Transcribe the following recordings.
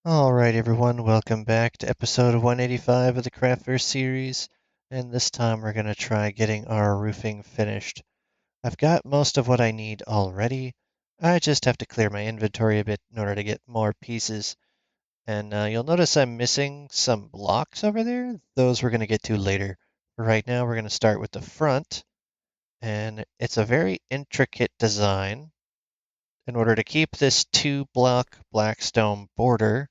Alright everyone, welcome back to episode 185 of the Craftverse series, and this time we're going to try getting our roofing finished. I've got most of what I need already. I just have to clear my inventory a bit in order to get more pieces. And you'll notice I'm missing some blocks over there. Those we're going to get to later. Right now we're going to start with the front, and it's a very intricate design. In order to keep this 2-block black stone border,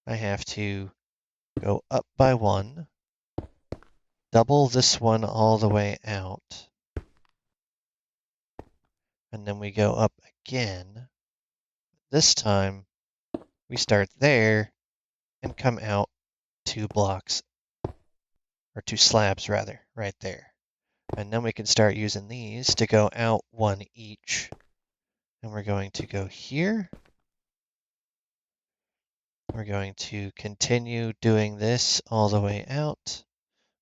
I have to go up by 1, double this one all the way out, and then we go up again. This time, we start there and come out 2 blocks, or 2 slabs rather, right there. And then we can start using these to go out 1 each. And we're going to go here. We're going to continue doing this all the way out.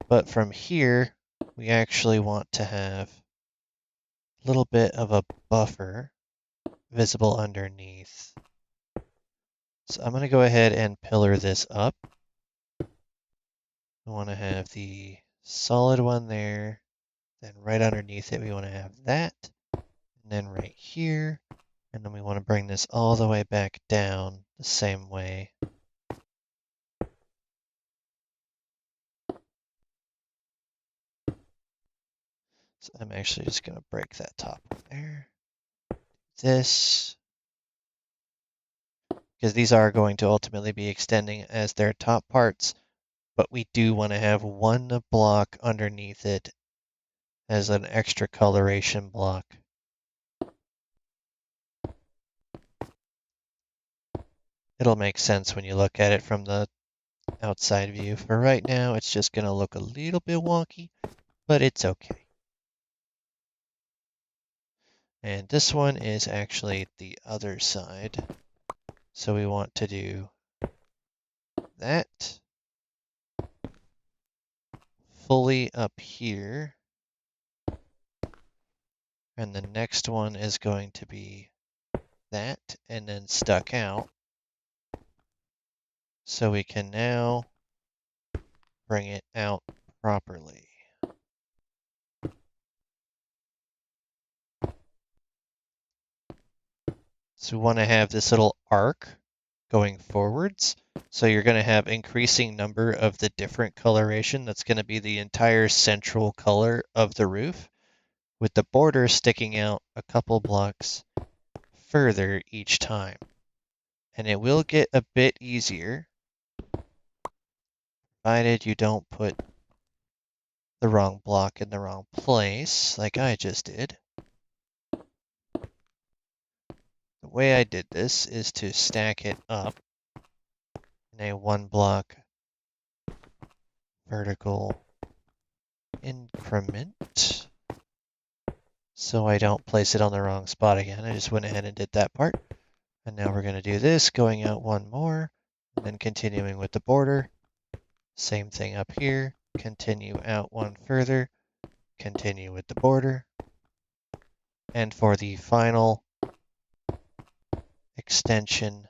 But from here, we actually want to have a little bit of a buffer visible underneath. So I'm going to go ahead and pillar this up. I want to have the solid one there. Then right underneath it, we want to have that. And then right here. And then we want to bring this all the way back down the same way. So I'm actually just going to break that top one there. This. Because these are going to ultimately be extending as their top parts. But we do want to have 1 block underneath it as an extra coloration block. It'll make sense when you look at it from the outside view. For right now, it's just going to look a little bit wonky, but it's okay. And this one is actually the other side. So we want to do that fully up here. And the next one is going to be that and then stuck out. So we can now bring it out properly. So we want to have this little arc going forwards. So you're going to have increasing number of the different coloration. That's going to be the entire central color of the roof, with the border sticking out a couple blocks further each time. And it will get a bit easier, provided you don't put the wrong block in the wrong place, like I just did. The way I did this is to stack it up in a 1-block vertical increment, so I don't place it on the wrong spot again. I just went ahead and did that part. And now we're going to do this, going out 1 more, and then continuing with the border. Same thing up here. Continue out 1 further, continue with the border. And for the final extension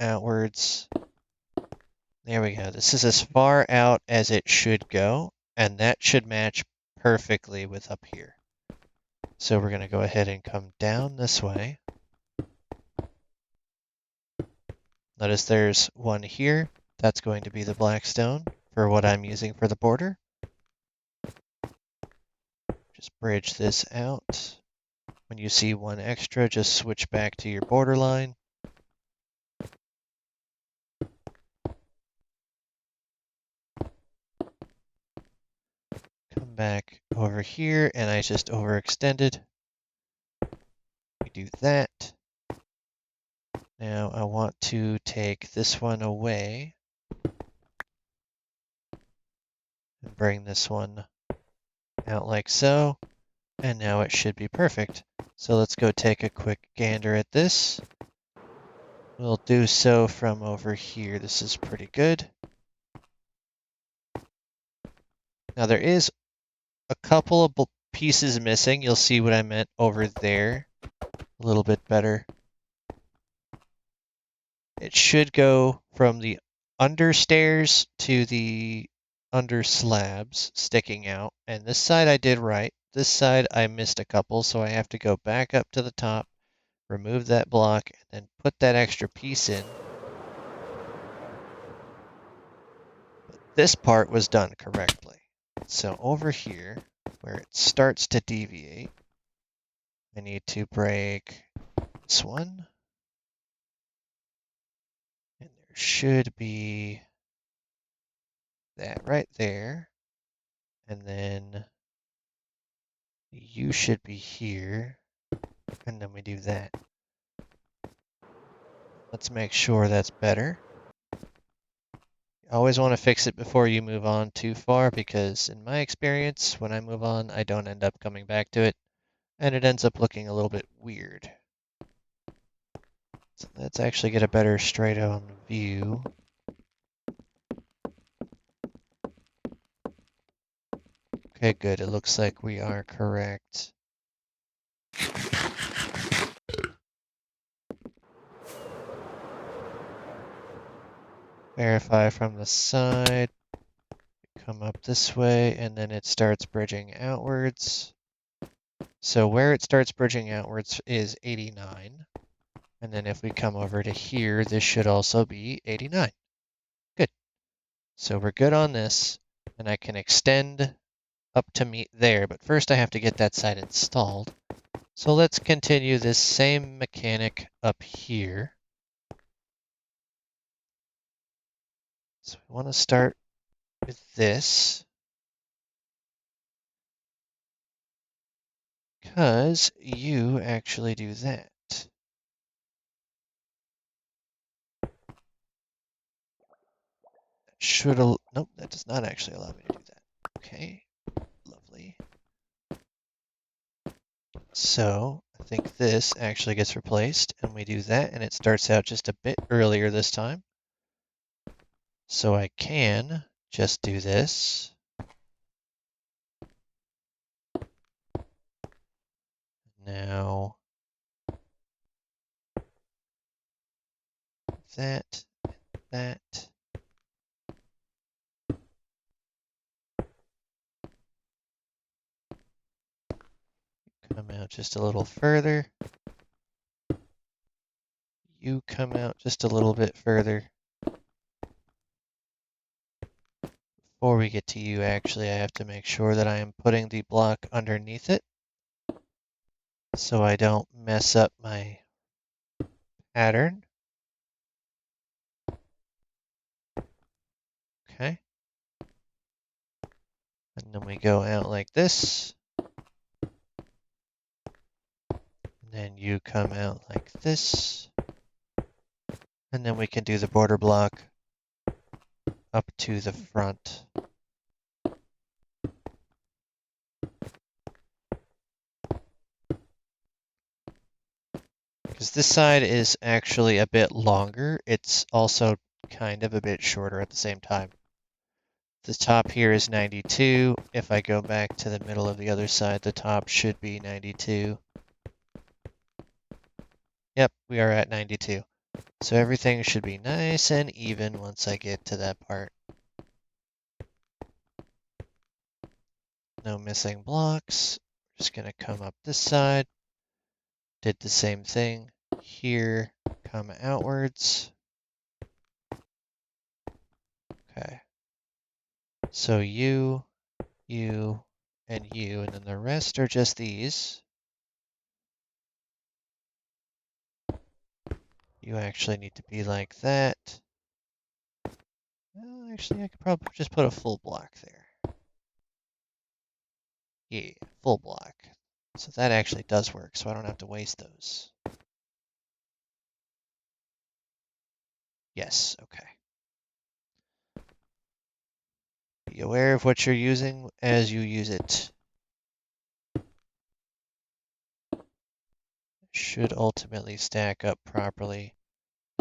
outwards, there we go. This is as far out as it should go, and that should match perfectly with up here. So we're going to go ahead and come down this way. Notice there's 1 here. That's going to be the black stone for what I'm using for the border. Just bridge this out. When you see 1 extra, just switch back to your border line. Come back over here, and I just overextended. We do that. Now I want to take this one away and bring this one out like so. And now it should be perfect. So let's go take a quick gander at this. We'll do so from over here. This is pretty good. Now there is a couple of pieces missing. You'll see what I meant over there a little bit better. It should go from the understairs to the under slabs sticking out. And this side I did right. This side I missed a couple, so I have to go back up to the top, remove that block, and then put that extra piece in. But this part was done correctly. So over here, where it starts to deviate, I need to break this one. And there should be that right there. And then you should be here. And then we do that. Let's make sure that's better. You always want to fix it before you move on too far because in my experience, when I move on, I don't end up coming back to it. And it ends up looking a little bit weird. So let's actually get a better straight on view. Okay, good. It looks like we are correct. Verify from the side. Come up this way, and then it starts bridging outwards. So where it starts bridging outwards is 89. And then if we come over to here, this should also be 89. Good. So we're good on this, and I can extend up to meet there, but first I have to get that side installed. So let's continue this same mechanic up here. So we want to start with this, because you actually do that. Nope, that does not actually allow me to do that. Okay, lovely. So I think this actually gets replaced, and we do that, and it starts out just a bit earlier this time. So I can just do this. Now that, that. Come out just a little further. You come out just a little bit further. Before we get to you, actually, I have to make sure that I am putting the block underneath it so I don't mess up my pattern. Okay. And then we go out like this. And then you come out like this. And then we can do the border block up to the front. Because this side is actually a bit longer, it's also kind of a bit shorter at the same time. The top here is 92. If I go back to the middle of the other side, the top should be 92. Yep, we are at 92. So everything should be nice and even once I get to that part. No missing blocks. Just gonna come up this side. Did the same thing here, come outwards. Okay. So you, and you, and then the rest are just these. You actually need to be like that. Well, actually, I could probably just put a full block there. Yeah, full block. So that actually does work, so I don't have to waste those. Yes, okay. Be aware of what you're using as you use it. Should ultimately stack up properly,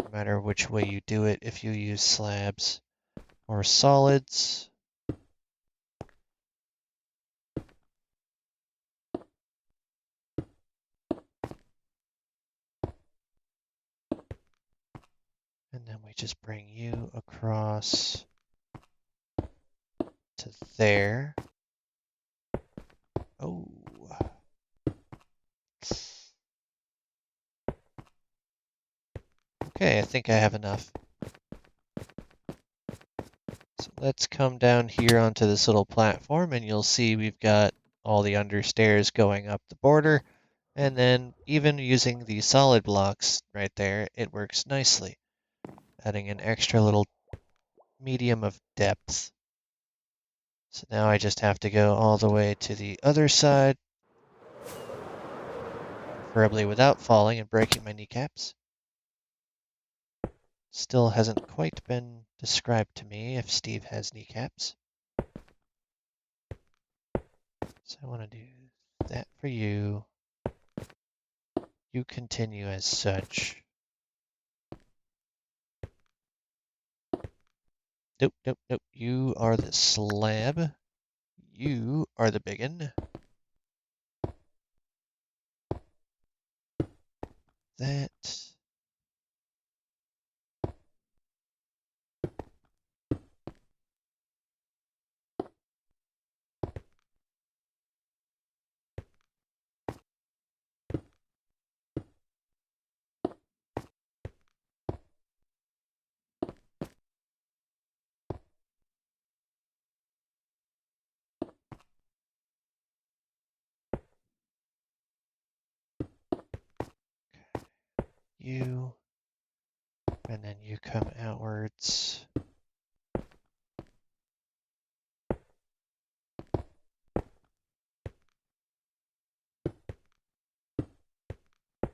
no matter which way you do it, if you use slabs or solids. we just bring you across to there. Oh. Okay, I think I have enough. So let's come down here onto this little platform, and you'll see we've got all the understairs going up the border. And then even using the solid blocks right there, it works nicely, adding an extra little medium of depth. So now I just have to go all the way to the other side, preferably without falling and breaking my kneecaps. Still hasn't quite been described to me if Steve has kneecaps. So I want to do that for you. You continue as such. Nope, nope, nope. You are the slab. You are the biggin. That. You. And then you come outwards.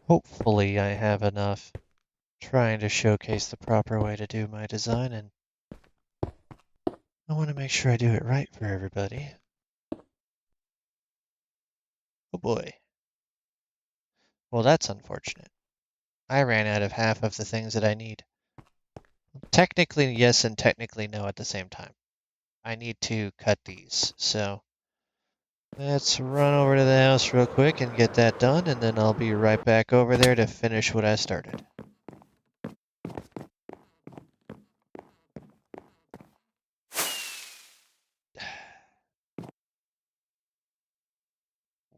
Hopefully I have enough. Trying to showcase the proper way to do my design, and I want to make sure I do it right for everybody. Oh boy. Well, that's unfortunate. I ran out of half of the things that I need. Technically yes and technically no at the same time. I need to cut these, so let's run over to the house real quick and get that done, and then I'll be right back over there to finish what I started.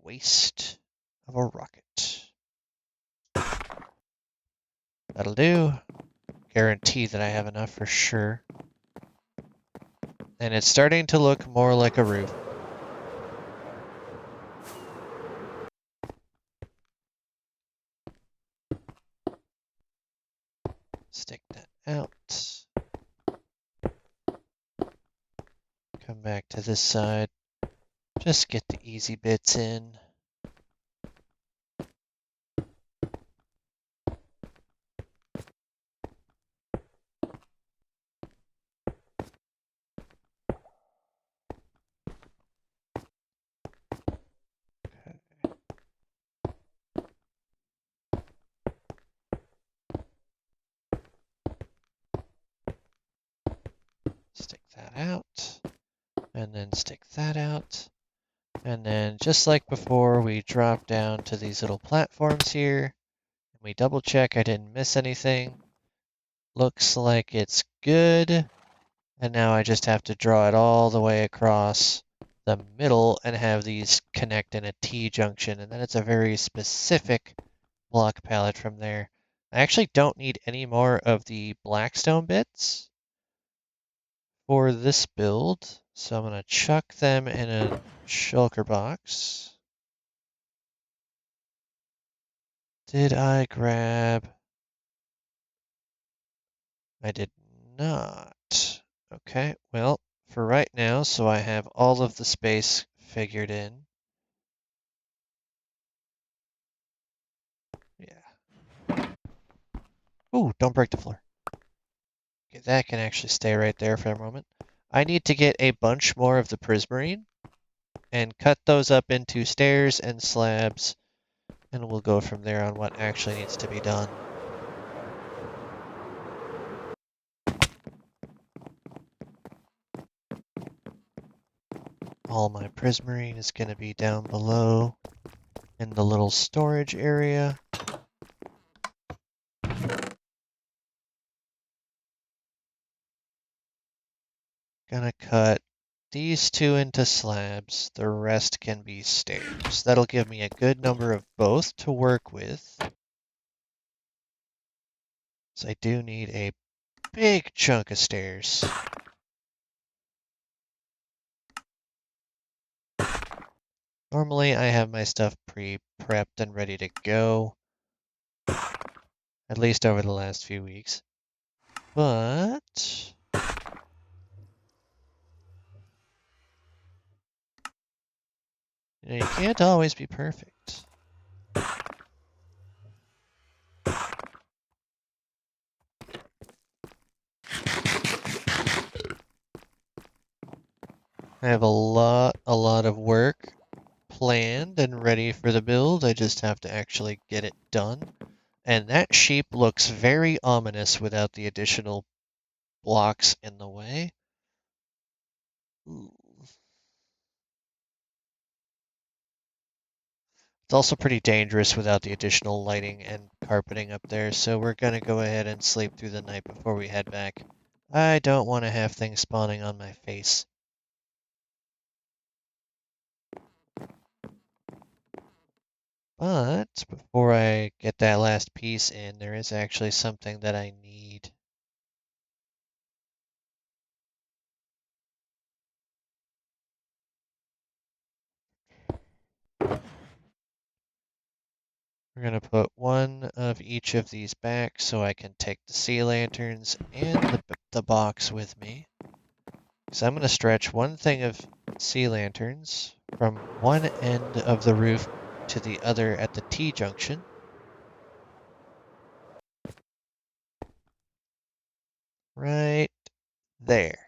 Waste of a rocket. That'll do. Guarantee that I have enough for sure. And it's starting to look more like a roof. Stick that out. Come back to this side. Just get the easy bits in. Stick that out. And then stick that out. And then just like before, we drop down to these little platforms here. We double check I didn't miss anything. Looks like it's good. And now I just have to draw it all the way across the middle and have these connect in a T-junction. And then it's a very specific block palette from there. I actually don't need any more of the blackstone bits for this build. So I'm going to chuck them in a shulker box. Did I grab? I did not. Okay, well, for right now, so I have all of the space figured in. Yeah. Ooh, don't break the floor. Okay, that can actually stay right there for a moment. I need to get a bunch more of the prismarine and cut those up into stairs and slabs, and we'll go from there on what actually needs to be done. All my prismarine is going to be down below in the little storage area. Gonna cut these two into slabs. The rest can be stairs. That'll give me a good number of both to work with. So I do need a big chunk of stairs. Normally I have my stuff pre-prepped and ready to go, at least over the last few weeks. But you can't always be perfect. I have a lot of work planned and ready for the build. I just have to actually get it done. And that sheep looks very ominous without the additional blocks in the way. Ooh. It's also pretty dangerous without the additional lighting and carpeting up there, so we're gonna go ahead and sleep through the night before we head back. I don't want to have things spawning on my face. But before I get that last piece in, there is actually something that I need. We're going to put one of each of these back so I can take the sea lanterns and the box with me. So I'm going to stretch one thing of sea lanterns from one end of the roof to the other at the T-junction. Right there.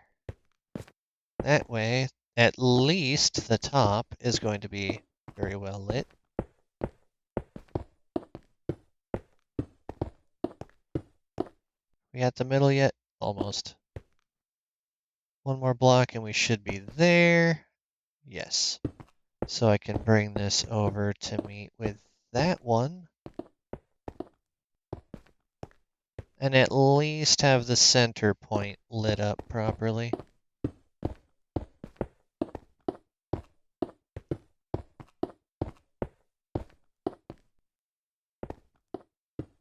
That way, at least the top is going to be very well lit. We at the middle yet? Almost. One more block and we should be there. Yes. So I can bring this over to meet with that one. And at least have the center point lit up properly.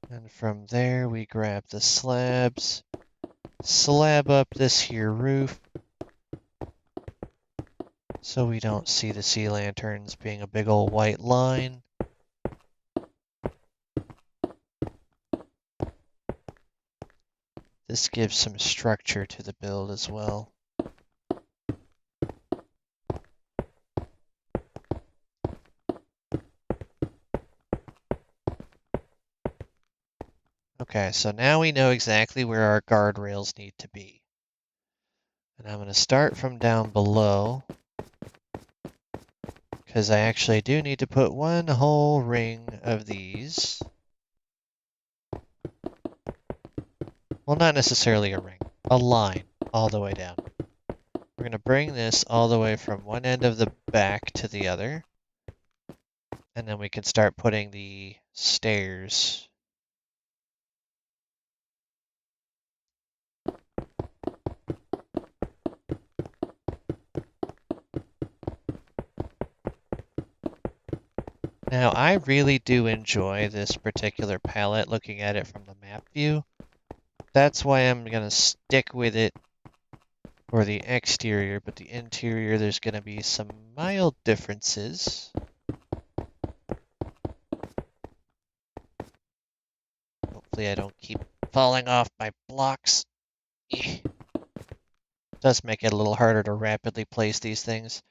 And from there we grab the slabs, slab up this here roof, so we don't see the sea lanterns being a big old white line. This gives some structure to the build as well. Okay, so now we know exactly where our guardrails need to be. And I'm going to start from down below, because I actually do need to put one whole ring of these. Well, not necessarily a ring, a line all the way down. We're going to bring this all the way from one end of the back to the other. And then we can start putting the stairs. Now, I really do enjoy this particular palette looking at it from the map view. That's why I'm going to stick with it for the exterior, but the interior, there's going to be some mild differences. Hopefully I don't keep falling off my blocks. It does make it a little harder to rapidly place these things.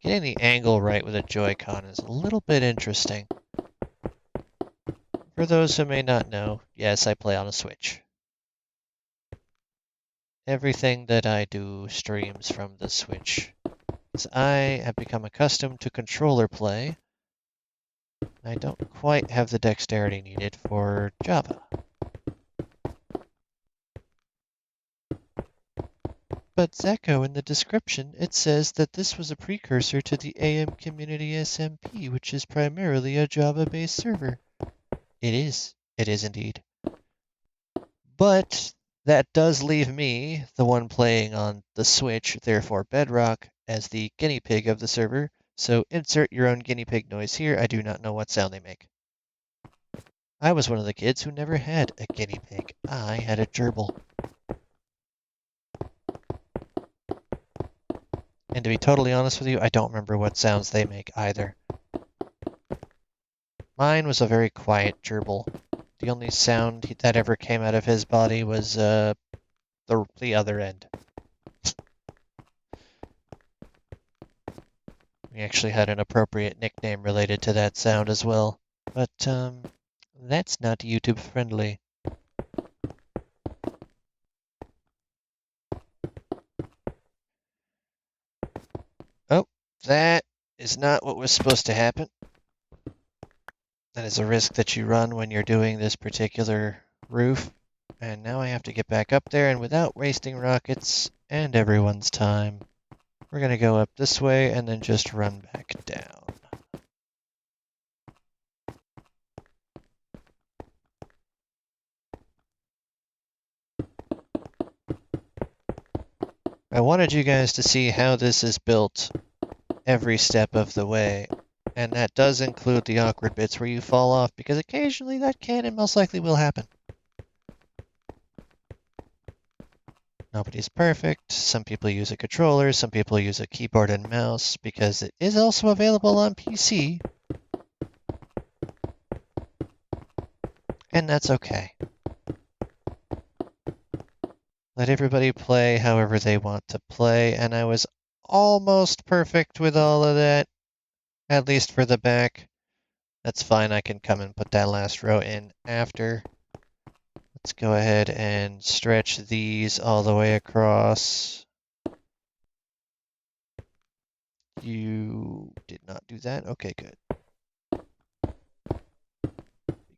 Getting the angle right with a Joy-Con is a little bit interesting. For those who may not know, yes, I play on a Switch. Everything that I do streams from the Switch. As I have become accustomed to controller play, I don't quite have the dexterity needed for Java. But Zeko, in the description, it says that this was a precursor to the AM Community SMP, which is primarily a Java-based server. It is. It is indeed. But That does leave me, the one playing on the Switch, therefore Bedrock, as the guinea pig of the server. So insert your own guinea pig noise here. I do not know what sound they make. I was one of the kids who never had a guinea pig. I had a gerbil. And to be totally honest with you, I don't remember what sounds they make either. Mine was a very quiet gerbil. The only sound that ever came out of his body was the other end. We actually had an appropriate nickname related to that sound as well. But that's not YouTube friendly. Oh, that is not what was supposed to happen. That is a risk that you run when you're doing this particular roof. And now I have to get back up there, and without wasting rockets and everyone's time, we're going to go up this way and then just run back down. I wanted you guys to see how this is built every step of the way, and that does include the awkward bits where you fall off, because occasionally that can and most likely will happen. Nobody's perfect. Some people use a controller, some people use a keyboard and mouse, because it is also available on PC. And that's okay. Let everybody play however they want to play, and I was almost perfect with all of that, at least for the back. That's fine, I can come and put that last row in after. Let's go ahead and stretch these all the way across. You did not do that? Okay, good.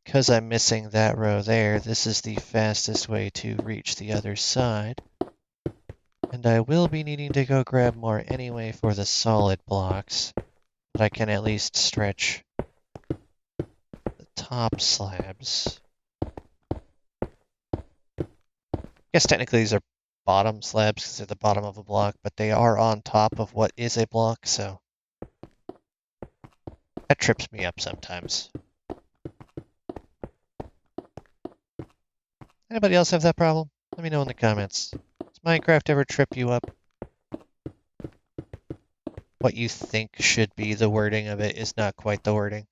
Because I'm missing that row there, this is the fastest way to reach the other side. And I will be needing to go grab more anyway for the solid blocks, but I can at least stretch the top slabs. I guess technically these are bottom slabs because they're the bottom of a block, but they are on top of what is a block, so that trips me up sometimes. Anybody else have that problem? Let me know in the comments. Does Minecraft ever trip you up? What you think should be the wording of it is not quite the wording.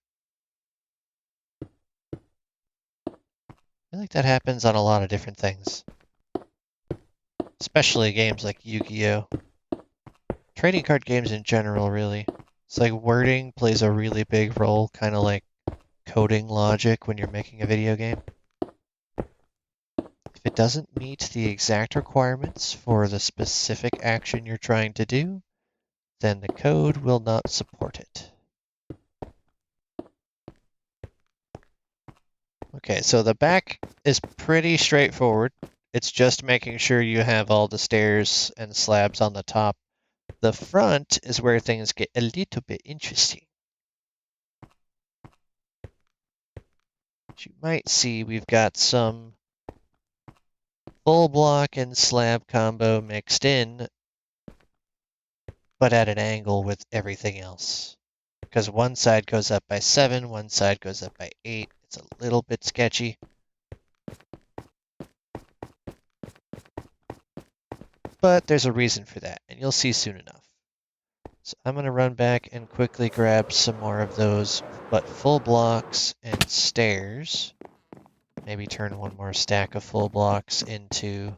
I feel like that happens on a lot of different things. Especially games like Yu-Gi-Oh! Trading card games in general, really. It's like wording plays a really big role, kind of like coding logic when you're making a video game. If it doesn't meet the exact requirements for the specific action you're trying to do, then the code will not support it. Okay, so the back is pretty straightforward. It's just making sure you have all the stairs and slabs on the top. The front is where things get a little bit interesting. As you might see, we've got some full block and slab combo mixed in, but at an angle with everything else. Because one side goes up by 7, one side goes up by 8. It's a little bit sketchy. But there's a reason for that, and you'll see soon enough. So I'm going to run back and quickly grab some more of those, but full blocks and stairs. Maybe turn one more stack of full blocks into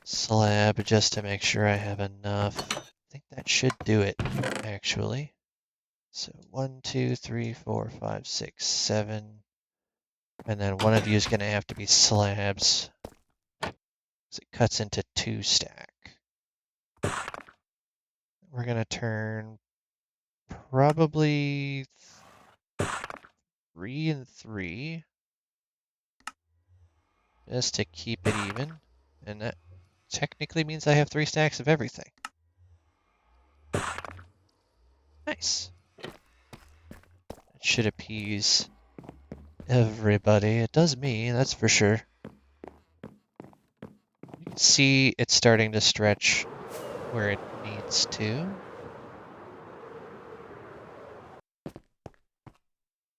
slab just to make sure I have enough. I think that should do it, actually. So 1, 2, 3, 4, 5, 6, 7. And then one of you is going to have to be slabs. So it cuts into 2 stack. We're going to turn probably 3 and 3. Just to keep it even. And that technically means I have 3 stacks of everything. Nice. It should appease everybody. It does me, that's for sure. see it's starting to stretch where it needs to.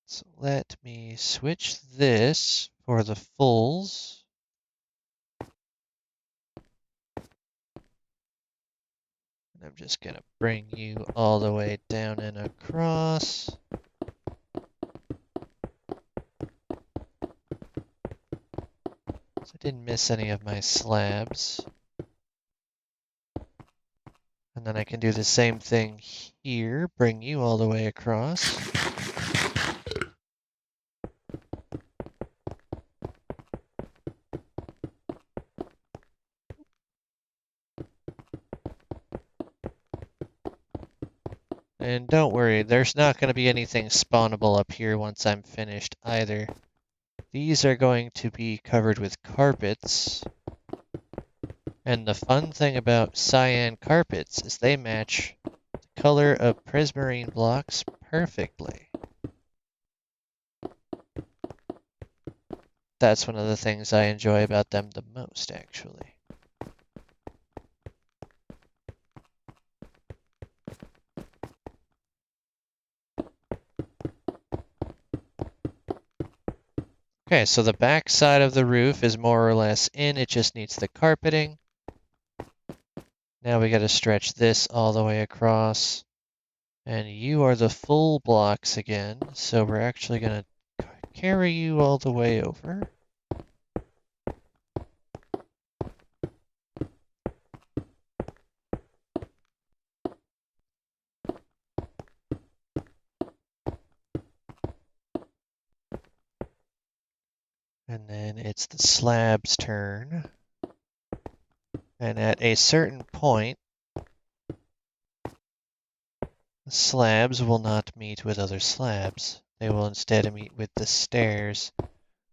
So let me switch this for the fulls. And I'm just going to bring you all the way down and across. So I didn't miss any of my slabs. And then I can do the same thing here, bring you all the way across. And don't worry, there's not going to be anything spawnable up here once I'm finished either. These are going to be covered with carpets. And the fun thing about cyan carpets is they match the color of prismarine blocks perfectly. That's one of the things I enjoy about them the most, actually. Okay, so the back side of the roof is more or less in, it just needs the carpeting. Now we gotta stretch this all the way across. And you are the full blocks again, so we're actually gonna carry you all the way over. And then it's the slab's turn. And at a certain point, the slabs will not meet with other slabs. They will instead meet with the stairs.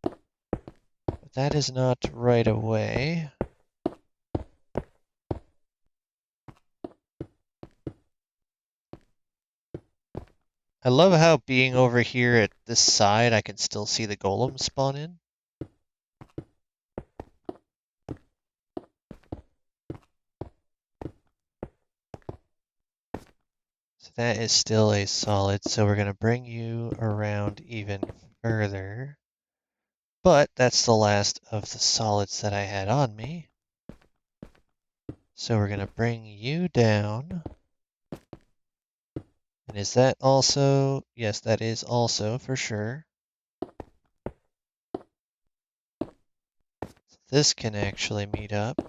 But that is not right away. I love how being over here at this side, I can still see the golem spawn in. So that is still a solid, so we're going to bring you around even further. But that's the last of the solids that I had on me. So we're going to bring you down. And is that also? Yes, that is also for sure. This can actually meet up.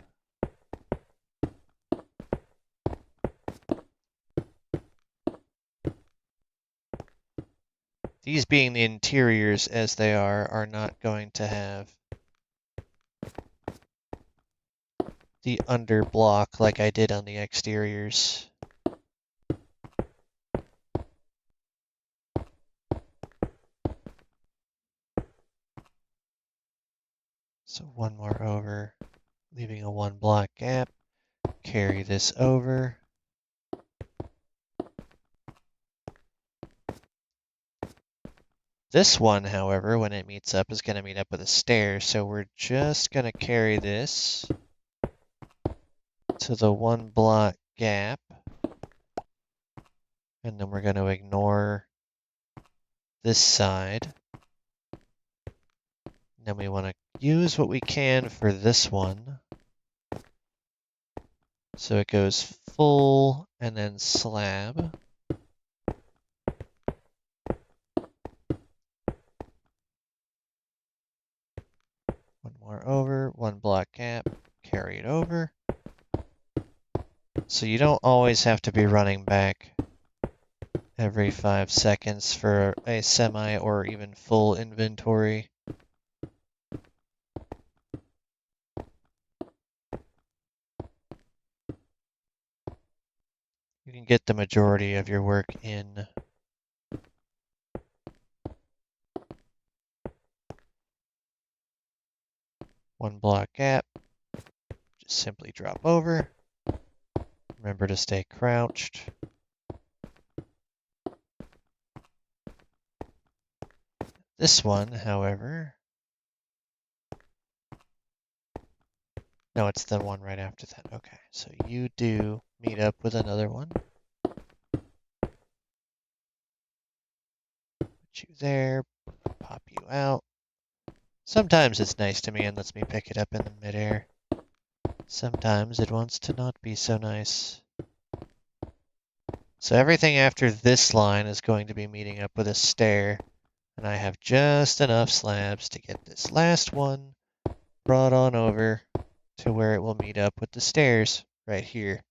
These being the interiors as they are not going to have the under block like I did on the exteriors. So one more over, leaving a 1 block gap. Carry this over. This one, however, when it meets up, is going to meet up with a stair, so we're just going to carry this to the 1 block gap, and then we're going to ignore this side. And then we want to use what we can for this one. So it goes full and then slab. One more over, 1 block gap, carry it over. So you don't always have to be running back every 5 seconds for a semi or even full inventory. You can get the majority of your work in. One block gap, just simply drop over. Remember to stay crouched. This one, however, No, it's the one right after that. Okay, so you do meet up with another one. Put you there, pop you out. Sometimes it's nice to me and lets me pick it up in the midair. Sometimes it wants to not be so nice. So everything after this line is going to be meeting up with a stair, and I have just enough slabs to get this last one brought on over to where it will meet up with the stairs right here.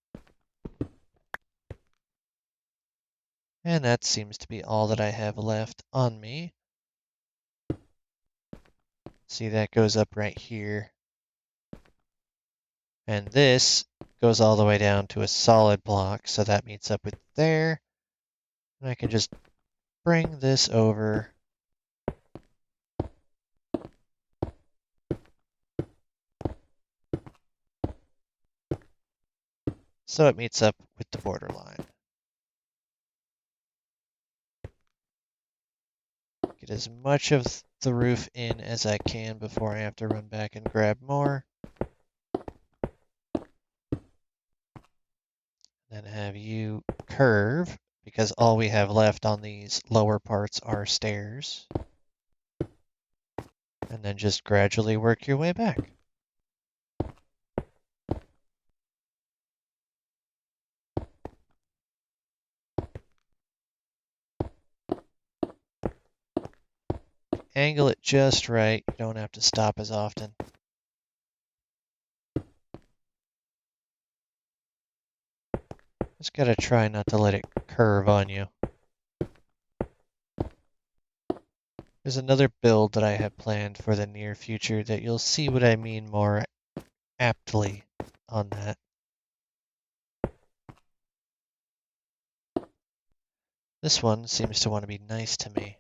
And that seems to be all that I have left on me. See, that goes up right here. And this goes all the way down to a solid block, so that meets up with there. And I can just bring this over. So it meets up with the borderline. Get as much of the roof in as I can before I have to run back and grab more. Then have you curve, because all we have left on these lower parts are stairs. And then just gradually work your way back. Angle it just right. You don't have to stop as often. Just gotta try not to let it curve on you. There's another build that I have planned for the near future that you'll see what I mean more aptly on that. This one seems to want to be nice to me.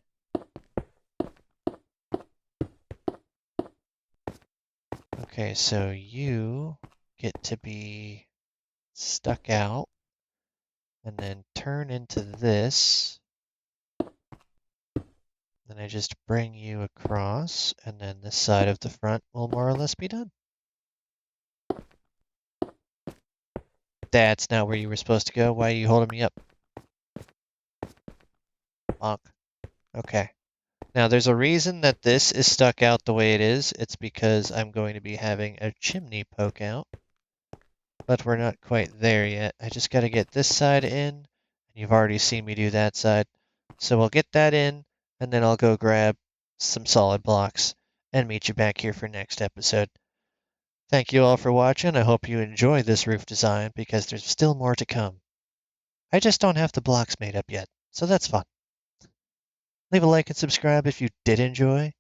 Okay, so you get to be stuck out and then turn into this. Then I just bring you across, and then this side of the front will more or less be done. That's not where you were supposed to go. Why are you holding me up? Bonk. Okay. Now there's a reason that this is stuck out the way it is. It's because I'm going to be having a chimney poke out. But we're not quite there yet. I just got to get this side in, and you've already seen me do that side. So we'll get that in, and then I'll go grab some solid blocks and meet you back here for next episode. Thank you all for watching. I hope you enjoy this roof design because there's still more to come. I just don't have the blocks made up yet, so that's fun. Leave a like and subscribe if you did enjoy,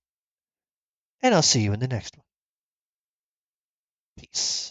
and I'll see you in the next one. Peace.